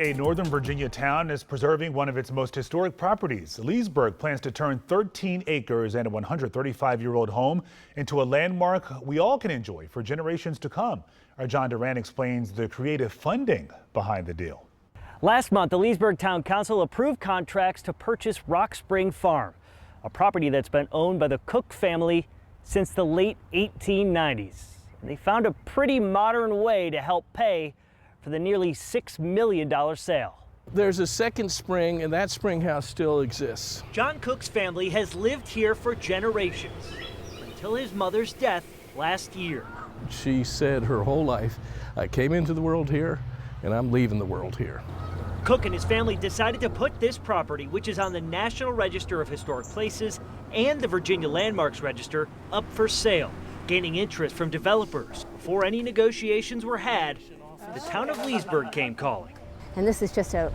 A Northern Virginia town is preserving one of its most historic properties. Leesburg plans to turn 13 acres and a 135-year-old home into a landmark we all can enjoy for generations to come. Our John Duran explains the creative funding behind the deal. Last month, the Leesburg Town Council approved contracts to purchase Rock Spring Farm, a property that's been owned by the Cook family since the late 1890s. And they found a pretty modern way to help pay for the nearly $6 million sale. There's a second spring, and that spring house still exists. John Cook's family has lived here for generations, until his mother's death last year. She said her whole life, I came into the world here, and I'm leaving the world here. Cook and his family decided to put this property, which is on the National Register of Historic Places and the Virginia Landmarks Register, up for sale, gaining interest from developers. Before any negotiations were had, the town of Leesburg came calling. And this is just a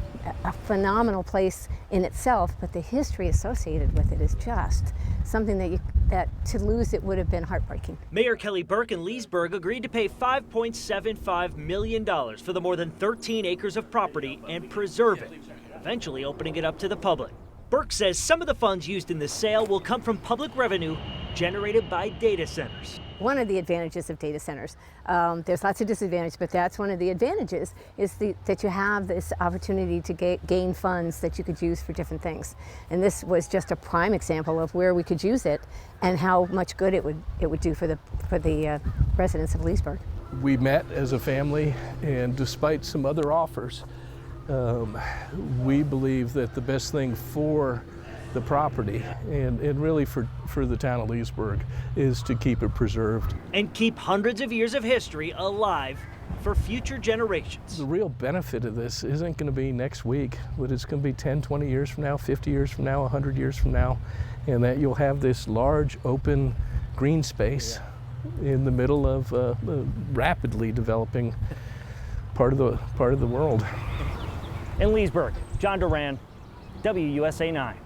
phenomenal place in itself, but the history associated with it is just something that to lose it would have been heartbreaking. Mayor Kelly Burke and Leesburg agreed to pay $5.75 million for the more than 13 acres of property and preserve it, eventually opening it up to the public. Burke says some of the funds used in the sale will come from public revenue generated by data centers. One of the advantages of data centers, there's lots of disadvantages, but that's one of the advantages, is that you have this opportunity to gain funds that you could use for different things. And this was just a prime example of where we could use it and how much good it would do for the residents of Leesburg. We met as a family, and despite some other offers, we believe that the best thing for the property and really for the town of Leesburg is to keep it preserved. And keep hundreds of years of history alive for future generations. The real benefit of this isn't going to be next week, but it's going to be 10, 20 years from now, 50 years from now, 100 years from now, and that you'll have this large open green space in the middle of a rapidly developing part of the world. In Leesburg, John Duran, WUSA 9.